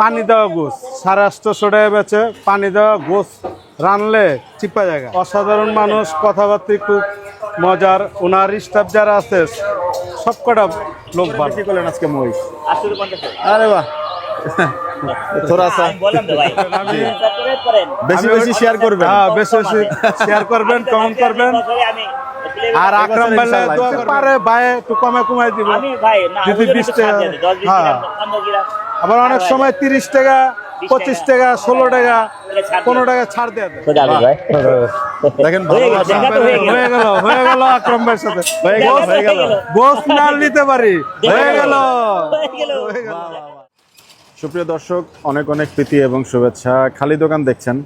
পানি দেওয়া গোস 850 টাকা বেচে। পানি দেওয়া গোস রানলে চিপা জায়গা। অসাধারণ মানুষ, কথাবার্তা খুব মজার। ওনার স্টাফ যারা আছে সব কটা লোক ভালো। করলেন আজকে মহিষ? আরে বাহ, थोड़ा सा বেশি বেশি শেয়ার করবেন। হ্যাঁ, বেশি বেশি শেয়ার করবেন, কমেন্ট করবেন। আর আকরাম ভাই পারে ভাই একটু কমাই দিব। যদি 20 টাকা, হ্যাঁ, আবার অনেক সময় 30 টাকা, 25 টাকা, 16 টাকা, 15 টাকা ছাড় দেয়। দেখেন হয়ে গেল আকরাম ভাইয়ের সাথে গোস না নিতে পারি, হয়ে গেল। সুপ্রিয় দর্শক, অনেক অনেক প্রীতি এবং শুভেচ্ছা। খালি দোকান দেখছেন,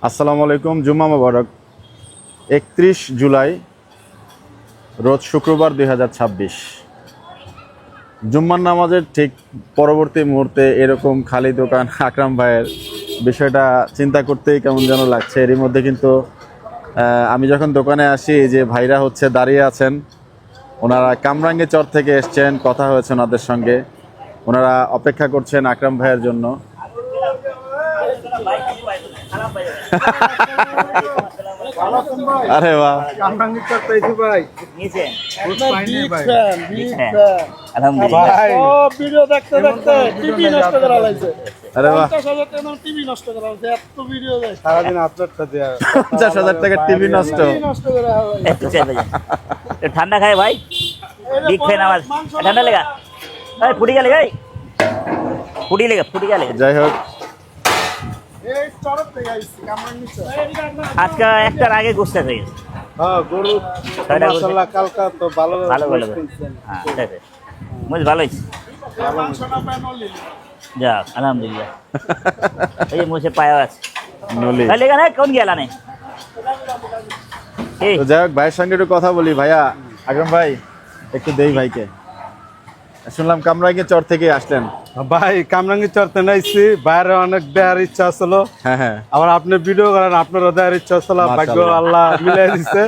আসসালামু আলাইকুম, জুম্মা মোবারক। 31 জুলাই রোজ শুক্রবার 2026। জুম্মার নামাজের ঠিক পরবর্তী মুহূর্তে এরকম খালি দোকান আকরাম ভাইয়ের, বিষয়টা চিন্তা করতেই কেমন যেন লাগছে। এরই মধ্যে কিন্তু আমি যখন দোকানে আসি, যে ভাইরা হচ্ছে দাঁড়িয়ে আছেন, ওনারা কামরাঙ্গীরচর থেকে এসছেন, কথা হয়েছে ওনাদের সঙ্গে। ওনারা অপেক্ষা করছেন আকরাম ভাইয়ের জন্য। আরে বাহ, সারাদিন আপনার 50,000 টাকার টিভি নষ্ট। ঠান্ডা খায় ভাই, বিগ ফ্যান আমার। ঠান্ডা লেগা ফুটি গেলে গাই, ফুটি গেলে। যাই হোক, আজকে একটার আগে গুছতে হয়ে গেছে। হ্যাঁ, গরু মাশাআল্লাহ কালকা তো ভালো ভালো হ্যাঁ, মুজ ভালো হয়েছে। যাক আলহামদুলিল্লাহ। এই যে মুছে পায়া আছে নলি। লেগা না কোন গেলা নেই। তো যাই হোক, ভাইয়ের সঙ্গে একটু কথা বলি। ভাইয়া, আকরাম ভাই একটু দেই ভাইকে। শুনলাম কামরাঙ্গীরচর থেকে আসলেন। ভাই কামরাঙ্গীরচর থেকে আইছি, বাইরে অনেক দেওয়ার ইচ্ছা ছিল। হ্যাঁ হ্যাঁ, আবার আপনি ভিডিও করেন, আপনারও দেওয়ার ইচ্ছা ছিল। ভাগ্য আল্লাহ মিলাই দিচ্ছে।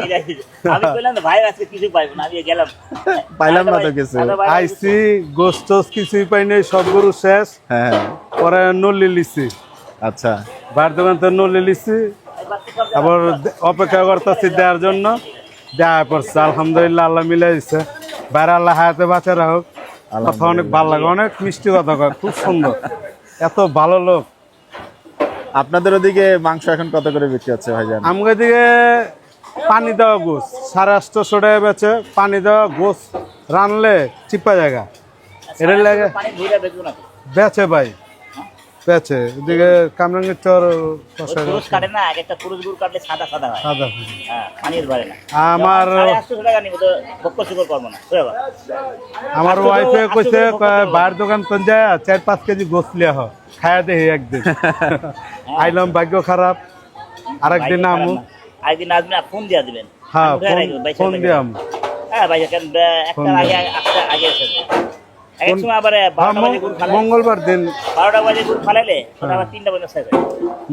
আমি কইলাম ভাই আজকে কিছু পাইবো না, আমি গেলাম, পাইলাম না তো কিছু। আইছি, গোস্ত টোস্ট কিছুই পাই নাই, সব গরু শেষ। হ্যাঁ, পরে নলি লিছি। আচ্ছা, বাইরের দোকান থেকে নলি লিছি, আবার অপেক্ষা করতেছি দেওয়ার জন্য। দেওয়া পড়ছে, আলহামদুলিল্লাহ, আল্লাহ মিলাই দিচ্ছে। বাইরে আল্লাহ হায়াতে বাঁচা রাখুক। কথা অনেক ভালো লাগে, অনেক মিষ্টি কথা কয়, খুব সুন্দর, এত ভালো লোক। আপনাদের ওদিকে মাংস এখন কত করে বিক্রি হচ্ছে ভাইজান? আমাদের দিকে পানি দেওয়া গোস 850 টাকা বেচে। পানি দেওয়া গোস রানলে চিপা জায়গা, এটা লাগে বেচে ভাই, বেচে। এদিকে কামরাঙ্গীরচর কাটে না, একটা পুরুষ গরু কাটলে সাদা সাদা হয়, সাদা। হ্যাঁ, পানির ভরে না। আমার 850 টাকা নিব তো, বক্ক শুকর করবো না। আমার ওয়াইফে কইছে বাইরের দোকান তো যায় 4-5 কেজি গোস লিয়া হয়, খায়া দেখি একদিন। আইলাম, ভাগ্য খারাপ, আরেকদিন আমু। আরেকদিন আসবেন, ফোন দিয়া দিবেন। হ্যাঁ, ফোন দিয়াম। হ্যাঁ ভাই, একটা আগে এসে এক সময় আবার 12টা বাজে গরু ফালাইলে, মঙ্গলবার দিন 12টা বাজে গরু ফালাইলে আবার 3টা বাজে শেষ হয়।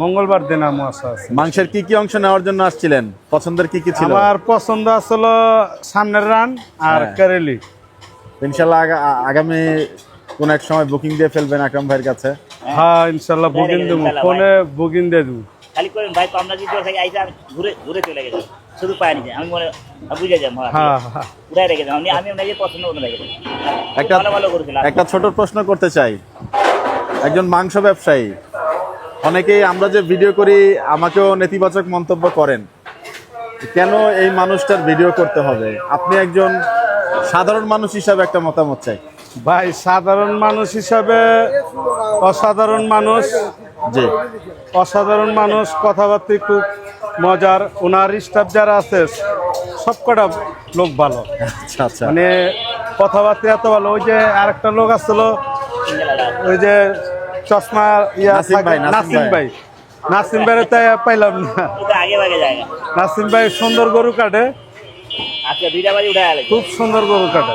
মঙ্গলবার দিন আমু আসা আছে। মাংসের কি কি অংশ নেওয়ার জন্য আসছিলেন? পছন্দের কি কি ছিল? আমার পছন্দ আসলো সামনের রান আর কারেলি। ইনশাল্লাহ আগামী কোন এক সময় বুকিং দিয়ে ফেলবেন আকরাম ভাইয়ের কাছে। হ্যাঁ, ইনশাল্লাহ বুকিং দেবো, ফোনে বুকিং দিয়ে দেবো। খালি করেন ভাই, তো আমরা যদি আইসা আমি ঘুরে চলে গেছি, শুধু পায় নিতে আমি মনে বুঝে যাবো। হ্যাঁ, উড়াই রেখে যাবো, আমি ওনাকে পছন্দ মতো রেখে দেবো। একটা ছোট প্রশ্ন করতে চাই। একজন মাংস ব্যবসায়ী, অনেকেই আমরা যে ভিডিও করি আমাকেও নেতিবাচক মন্তব্য করেন, কেন এই মানুষটার ভিডিও করতে হবে? আপনি একজন সাধারণ মানুষ হিসাবে একটা মতামত চাই। ভাই, সাধারণ মানুষ হিসাবে অসাধারণ মানুষ, জি, অসাধারণ মানুষ, কথাবার্তা খুব মজার। ওনার স্টাফ যারা আছে সব কটা লোক ভালো। আচ্ছা আচ্ছা, মানে কথাবার্তা এত ভালো। ওই যে আরেকটা লোক আসছিল, ওই যে চশমা নাসিম ভাই তাই পাইলাম না। নাসিম ভাই সুন্দর গরু কাটে, খুব সুন্দর গরু কাটে।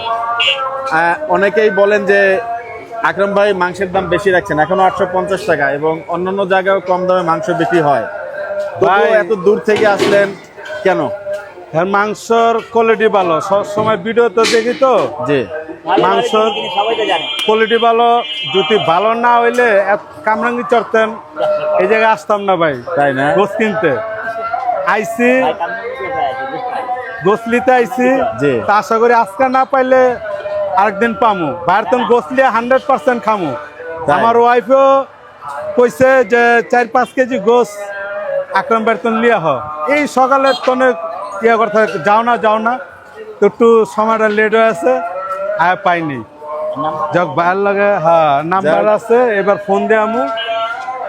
অনেকেই বলেন যে আকরাম ভাই মাংসের দাম বেশি রাখছেন, এখনো 850 টাকা, এবং অন্যান্য জায়গায়ও কম দামে মাংস বিক্রি হয়। ভাই এত দূর থেকে আসলেন কেন? এর মাংসর কোয়ালিটি ভালো, সব সময় ভিডিও তো দেখি তো, জি মাংসর সবাই তো জানে। কোয়ালিটি ভালো। যদি ভালো না হইলে কামরাঙ্গি চড়তেন, এই জায়গায় আসতাম না ভাই, তাই না? গোস কিনতে আইসি, ভাই কামড়ে কোথায় আছে, বুঝতে পারছি। গোসলিতে আইসি। জি। তা আশা করি আজকে না পাইলে আরেকদিন পামু। বাইরে তো গোসলি 100% খামু। তাই? আমার ওয়াইফও কইছে যে 4-5 কেজি গোস আকরাম বেতন লিয়া হ। এই সকালের তনে ইয়ে করতে যাও না তো একটু সময়টা লেট হয়ে আছে, আর পাইনি। যাক ভাইয়ের লগে, হ্যাঁ নাম্বার যাক। আছে, এবার ফোন দিয়ে আমু।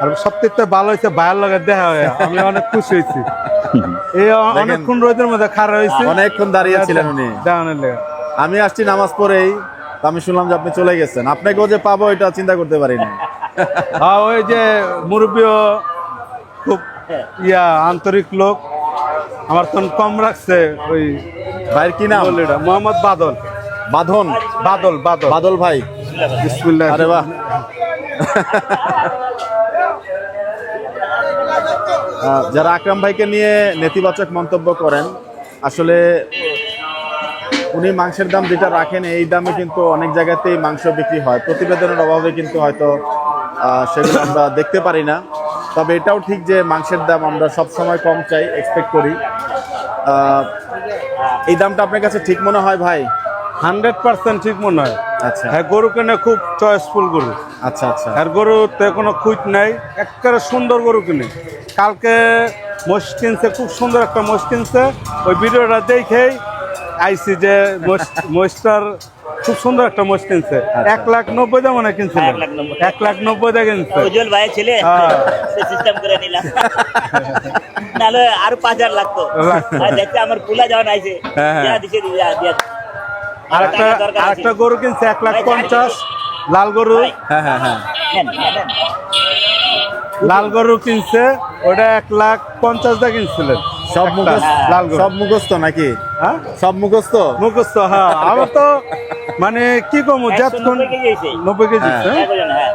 আর সবথেকে ভালো হয়েছে ভাইয়ের লগে দেখা হয়ে আমি অনেক খুশি হয়েছি। এই অনেকক্ষণ রোদের মধ্যে খারাপ হয়েছে, অনেকক্ষণ দাঁড়িয়ে ছিলেন উনি। দেওয়ানের লেগে। আমি আসছি নামাজ পড়েই, তো আমি শুনলাম যে আপনি চলে গেছেন। আপনাকেও যে পাবো এটা চিন্তা করতে পারিনি। হ্যাঁ ওই যে মুরব্বীও খুব আন্তরিক লোক, আমার তো কম রাখছে। ওই ভাইয়ের কি নাম? মোহাম্মদ বাদল। বাঁধন? বাদল বাদল বাদল ভাই, বিসমিল্লাহ। আরে বাহ। যারা আকরাম ভাইকে নিয়ে নেতিবাচক মন্তব্য করেন, আসলে উনি মাংসের দাম যেটা রাখেন এই দামে কিন্তু অনেক জায়গাতেই মাংস বিক্রি হয়। প্রতিবেদনের অভাবে কিন্তু হয়তো সেগুলো আমরা দেখতে পারি না। তবে এটাও ঠিক যে মাংসের দাম আমরা সবসময় কম চাই, এক্সপেক্ট করি। এই দামটা আপনার কাছে ঠিক মনে হয় ভাই? 100% ঠিক মনে হয়। আচ্ছা হ্যাঁ, গরু কিনে খুব চয়েসফুল গরু। আচ্ছা আচ্ছা। আর গরুতে কোনো খুঁত নাই, একেবারে সুন্দর গরু কিনে। কালকে মোষ কিনছে, খুব সুন্দর একটা মোষ কিনছে। ওই ভিডিওটা দেখেই আইসি যে মোষটার খুব সুন্দর একটা মোষ কিনছে। 1,90,000 দাম মনে কিনছিল, 1,90,000 কিনছে। উজ্জ্বল ভাইয়ের ছেলে হ্যাঁ। সিস্টেম করে নিলাম, নাহলে আরো 5,000 লাগতো। আর দেখতে আমার পুলা যাওয়া নাইছে, দিয়া দিছে, দিয়া আরেকটা গরু কিনছে 1,50,000, লাল গরু। হ্যাঁ হ্যাঁ হ্যাঁ। নেন, নেন। লাল গরু কিনছে, ওটা 1,50,000 কিনছিলেন। সব একটা মুখস্থ? লাল গরু। সব মুখস্থ নাকি? হ্যাঁ সব মুখস্থ? মুখস্থ, হ্যাঁ। আমার তো মানে কি কমু, যতক্ষণ 190 কেজি হয়েছে। 90 কেজি। হ্যাঁ। হ্যাঁ? একজন, হ্যাঁ,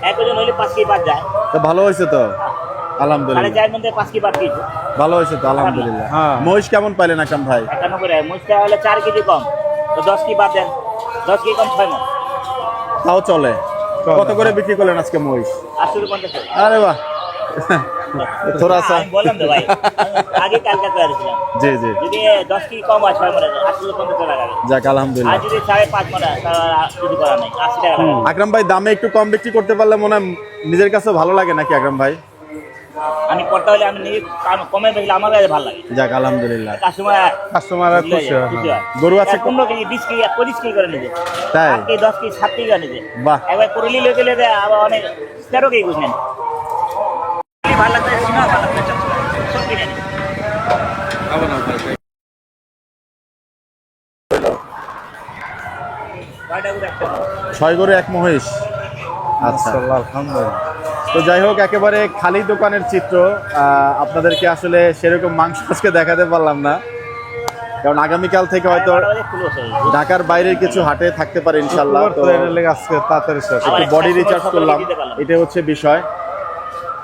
একজন হইলে 5 কেজি বাদ যায়। তো ভালো হয়েছে তো, সাড়ে আলহামদুলিল্লাহ। 4 মধ্যে 5 কেজি বাদ দিয়েছে। ভালো হয়েছে তো, আলহামদুলিল্লাহ। হ্যাঁ। মহিষ কেমন পাইলেন আকরাম ভাই? 91 মুস্তা হলে 4 কেজি কম, তো 10 কেজি বাদ দেন, 10 কেজি কম 6 মণ। তাও চলে। চলে। কত করে বিক্রি করলেন আজকে মহিষ? 850। আরে বাহ, থোড়া সা। আমি বললাম তো ভাই, আগে কালকে করে দিয়েছিলাম। জি জি, যদি 10 কেজি কম হয় 6 মণে 850 টাকা লাগাবে। যাক আর আলহামদুলিল্লাহ। যদি 5.5 মণে তাহলে কিছু করার নাই, 80 টাকা লাগাবে। আকরাম ভাই দামে একটু কম বিক্রি করতে পারলে মনে হয় নিজের কাছে ভালো লাগে নাকি আকরাম ভাই? আমি করতে হলে আমি নিজে কমে বেশি আমার কাছে ভালো লাগে। যাক আলহামদুলিল্লাহ। কাস্টমার খুশি হয়, খুশি হয়। গরু আছে 15 কেজি 20 কেজি 25 কেজি করে নিজে, তাই? 8 কেজি 10 কেজি 7 কেজি করে নিজে। বাহ। একবার করে নিলে গেলে আবার অনেক 13 কেজি বুঝলেন। ভালো লাগবে, সিনেমা ভালো লাগবে, সব কিনে নিন। কয়টা করে একটা? 6 গরু 1 মহিষ। আচ্ছা, মাশাআল্লাহ, আলহামদুলিল্লাহ। তো যাই হোক, একেবারে খালি দোকানের চিত্র। আপনাদেরকে আসলে সেরকম মাংস আজকে দেখাতে পারলাম না, কারণ আগামীকাল থেকে হয়তো ঢাকার বাইরের কিছু হাটে থাকতে পারে ইনশাল্লাহ। তো তো এর লেগে আজকে তাড়াতাড়ি শেষ। একটু বডি রিচার্জ করলাম, এটা হচ্ছে বিষয়।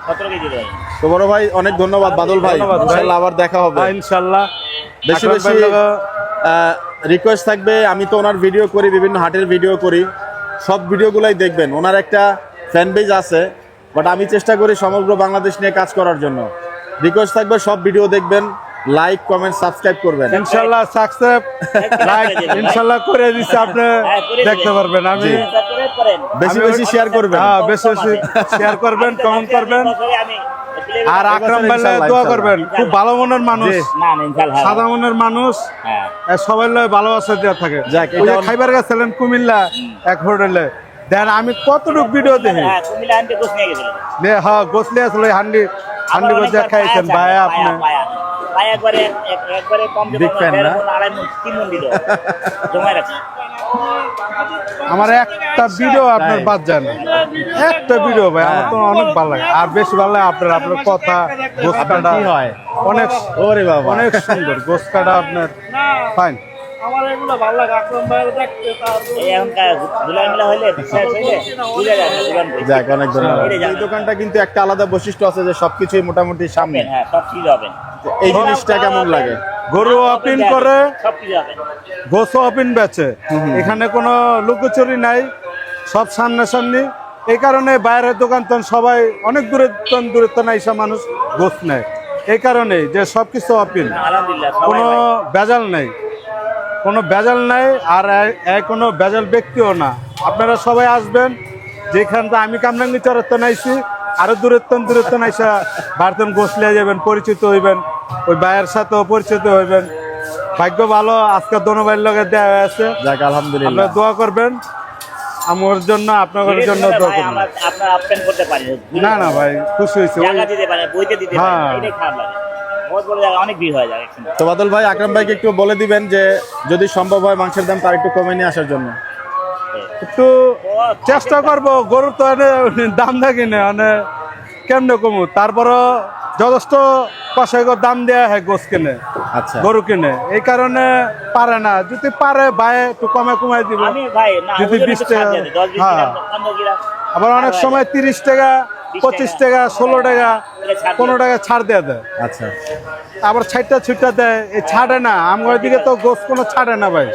17 কেজি দেয়। তো বড় ভাই অনেক ধন্যবাদ, বাদল ভাই, ধন্যবাদ ভাই। ইনশাল্লাহ আবার দেখা হবে। হ্যাঁ, ইনশাআল্লাহ। বেশি আকরাম বেশি ভাইয়ের লগে রিকোয়েস্ট থাকবে, আমি তো ওনার ভিডিও করি, বিভিন্ন হাটের ভিডিও করি, সব ভিডিওগুলাই দেখবেন। ওনার একটা ফ্যান পেজ আছে, বাট আমি চেষ্টা করি সমগ্র বাংলাদেশ নিয়ে কাজ করার জন্য। রিকোয়েস্ট থাকবে সব ভিডিও দেখবেন, লাইক কমেন্ট সাবস্ক্রাইব করবেন। ইনশাআল্লাহ সাবস্ক্রাইব লাইক ইনশাআল্লাহ করে দিছি, আপনি দেখতে পারবেন। আমি বেশি বেশি শেয়ার করবেন। হ্যাঁ, বেশি বেশি শেয়ার করবেন, কমেন্ট করবেন। আর আকরাম ভাই ইনশাআল্লাহ, দোয়া করবেন। খুব ভালো মনের মানুষ, না না ইনশাআল্লাহ। সাদা মনের মানুষ, হ্যাঁ। সবাই ভালোবাসা দেওয়া থাকে। যাক, ওই যে এটা খাইবার গেছিলেন কুমিল্লা এক হোটেলে, দেন আমি কতটুক ভিডিও দেখি। হ্যাঁ, কুমিল্লা আনতে গোস নিয়ে গেছিলেন। হ্যাঁ, গোসলে আসলে হান্ডি গজা খাইছেন ভাই আপনি। পায়া একবারে কম Big fan না? 3 মণ দিল, জমায় রাখছি। আমার একটা ভিডিও আপনার বাদ যায় না, একটা ভিডিও ভাই আমার তো অনেক ভালো লাগে। আর বেশি ভালো লাগে আপনার কথা, গোস আপনার কাটা কি হয়? অনেক, ওরে বাবা, অনেক সুন্দর গোস কাটা আপনার, ফাইন। আমার এগুলো ভালো লাগে আকরাম ভাইয়ের দেখতে এই এখনকার দুলাই মিলা হইলে শেষ হইলে বুঝা যায় না দোকান কই। যাক, অনেক ধন্যবাদ। এটা জানেন। এই দোকানটা কিন্তু একটা আলাদা বৈশিষ্ট্য আছে যে সবকিছুই মোটামুটি সামনে। হ্যাঁ সব কিছু হবে। এই জিনিসটা কেমন লাগে? গরু অপিন করে, সব কিছু হবে। গোস অপিন বেচে, এখানে কোনো লুকোচুরি নাই, সব সামনাসামনি। এই কারণে বাইরের দোকান তো সবাই অনেক দূরত্ব নাই, সব মানুষ গোস নেয়। এই কারণে যে সব কিছু অপিন, আলহামদুলিল্লাহ কোনো ভেজাল নাই, কোনো ভেজাল নাই। আর কোনো ভেজাল ব্যক্তিও না। আপনারা সবাই আসবেন, যেখান থেকে আমি কামরাঙ্গি চরত্ব নাইছি, আরো দূরত্ব নাইসা ভারতন গোসলে যাবেন, পরিচিত হইবেন, ওই ভাইয়ের সাথেও পরিচিত হইবেন। ভাগ্য ভালো, আজকে দোনো ভাইয়ের লগে দেওয়া আছে। যাক, আলহামদুলিল্লাহ। আপনারা দোয়া করবেন আমার জন্য, আপনাদের জন্য দোয়া করবেন। আপনার আপডেট করতে পারি না ভাই, খুশি হয়েছে। জায়গা দিতে পারে, বইতে দিতে পারে, হ্যাঁ। এটাই খারাপ লাগে। বহুত বড় জায়গা, অনেক ভিড় হয়ে যায় এখানে। তো বাদল ভাই, আকরাম ভাইকে একটু বলে দিবেন যে যদি সম্ভব হয় মাংসের দাম তার একটু কমে নিয়ে আসার জন্য। একটু চেষ্টা করবো, গরুর তো দাম থাকি না, কেমনে কমু, তারপরও যথেষ্ট কষাই দাম দেওয়া হয় গোস কিনে, আচ্ছা, গরু কিনে। এই কারণে পারে না, যদি পারে ভাই একটু কমাই দিব। আমি ভাই না যদি ওজনে 20 একটু ছাড় টাকা, দিয়ে দেয়, 10 20 হ্যাঁ। গ্রাম 15 গ্রাম। আবার অনেক সময় 30 টাকা, 25 টাকা, 16 টাকা, 15 টাকা ছাড় দেওয়া দেয়। আচ্ছা। আবার ছুটটা দেয়, এই ছাড়ে না। আমার দিকে তো গোস কোনো ছাড়ে না ভাই,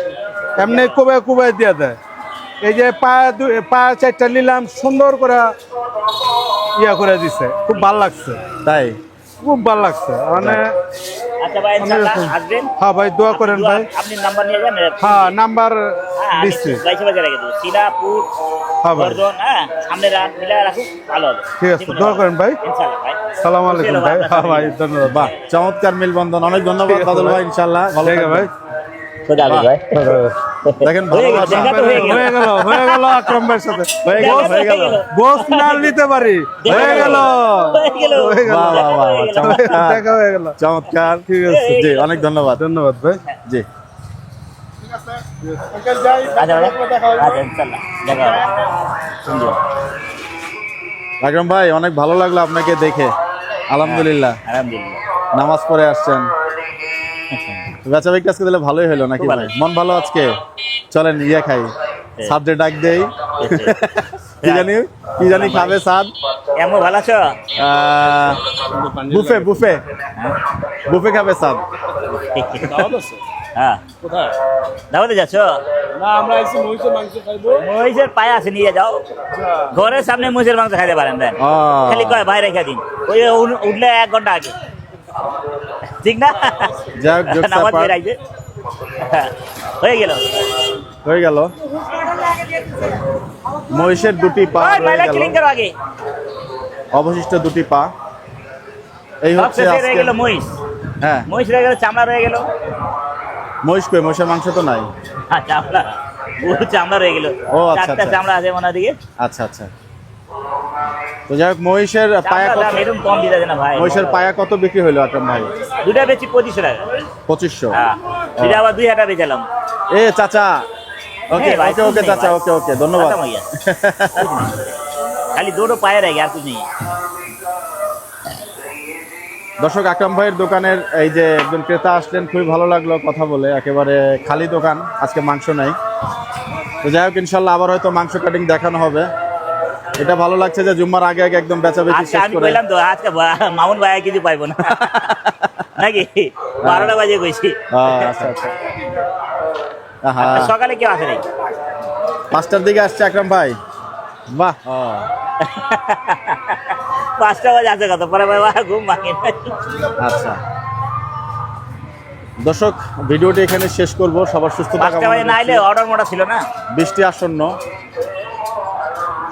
এমনি কুবাই দিয়ে দেয়। এই যে পা 4টা নিলাম, সুন্দর করে ইয়া করে দিছে, খুব ভালো লাগছে, তাই? খুব ভালো লাগছে। আচ্ছা ভাই, ইনশাআল্লাহ আসবেন। হ্যাঁ ভাই, দোয়া করেন ভাই। আপনি নাম্বার নিয়ে যান। হ্যাঁ, নাম্বার দিচ্ছি। বাইশে বাজার রেখে দেবো, সিরাপুর, হ্যাঁ ভাই, বর্ধমান, হ্যাঁ সামনে মিলা রাখুন, ভালো হবে। ঠিক আছে, দোয়া করেন ভাই। ইনশাআল্লাহ ভাই। সালাম আলাইকুম ভাই। হ্যাঁ ভাই, ধন্যবাদ। বাহ, চমৎকার মেলবন্ধন। অনেক ধন্যবাদ বাদল ভাই, ইনশাআল্লাহ ভালো ঠিক আছে ভাই। থাকবেন। খোদা হাফেজ ভাই। দেখেন, হয়ে গেল, ভালোবাসা। দেখা তো হয়ে গেল। হয়ে গেল আকরাম ভাইয়ের সাথে। হয়ে গেল। গোস না নিতে পারি, হয়ে গেল। হয়ে গেল। বাহ, বাহ, বাহ, চমৎকার। দেখা হয়ে গেল। চমৎকার। ঠিক আছে, জি, অনেক ধন্যবাদ। ধন্যবাদ ভাই। জি। আচ্ছা ভাই, আচ্ছা ইনশাআল্লাহ দেখা হবে। সুন্দর। আকরাম ভাই, অনেক ভালো লাগলো আপনাকে দেখে, আলহামদুলিল্লাহ। আলহামদুলিল্লাহ। নামাজ পড়ে আসছেন, বেচা বিক্রি আজকে দিলে ভালোই হলো নাকি খুব ভালো। ভাই? মন ভালো আজকে? চলেন ইয়ে খাই, সাদে ডাক দেই। কি জানি খাবে সাদ? এমন ভালো আছো? বুফে খাবে সাদ। হ্যাঁ, কোথায়? দাওয়াতে যাচ্ছ? না, আমরা এসে মহিষের মাংস খাইবো। মহিষের পায়ে আছে, নিয়ে যাও। ঘরের সামনে মহিষের মাংস খাইতে পারেন দেন। ও, খালি কয় ভাই রেখে দিন, ওই উঠলে 1 ঘন্টা আগে, ঠিক না? যাক, jokes নামাজ apart, বেরাইছে। হয়ে গেল। হয়ে গেল। মহিষের দুটি পা ওই রয়ে মাইলা গেল, ক্লিন করো আগে। অবশিষ্ট দুটি পা। এই সব হচ্ছে শেষে রয়ে আজকে। গেল মহিষ। হ্যাঁ, মহিষ রয়ে গেল, চামড়া রয়ে গেল। মহিষ কই? মহিষের মাংস তো নাই। হ্যাঁ, চামড়া, পুরো চামড়া রয়ে গেল। ও, আচ্ছা, 4টা আচ্ছা। চামড়া আছে ওনার দিকে। আচ্ছা আচ্ছা। তো যাই হোক, মহিষের পায়া চামড়া কত? দাম এরকম কম দিতে না ভাই। মহিষের পায়া কত বিক্রি হইলো আকরাম ভাই? দুটা বেচি 2500 টাকা। 2500। হ্যাঁ, এটা আবার 2 হাজার বেচালাম। এ চাচা, ওকে এই ভাই, ওকে कुछ ওকে नहीं চাচা, भाई। ওকে ওকে, ধন্যবাদ। खत्म हो गया। कुछ नहीं। खाली 2 पाए रह गया, और कुछ नहीं। দর্শক, আকরাম ভাইয়ের দোকানের এই যে একজন ক্রেতা আসলেন, খুবই ভালো লাগলো কথা বলে। একেবারে খালি দোকান, আজকে মাংস নাই। তো যাই হোক, ইনশাল্লাহ আবার হয়তো মাংস কাটিং দেখানো হবে। এটা ভালো লাগছে যে জুম্মার আগে আগে একদম বেচা বেচি আজকে শেষ আমি করে। কইলাম তো আজকে মামুন ভাই কিছু পাইবো না নাকি 12টা বাজে কইছি। আচ্ছা আচ্ছা। আহা, সকালে কেউ আসে নাই। 5টার দিকে আসছে আকরাম ভাই। বাহ। 5টা বাজে আসে কত পরে ভাই ঘুম ভাঙে। আচ্ছা দর্শক, ভিডিওটি এখানে শেষ করব। সবার সুস্থতা 5টা বাজে না আইলে অর্ডার মোটা ছিল না। বৃষ্টি আসন্ন।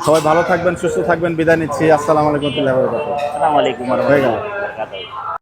সবাই ভালো থাকবেন, সুস্থ থাকবেন। বিদায় নিচ্ছি। আসসালামু আলাইকুম। আসসালামু আলাইকুম। হয়ে গেল।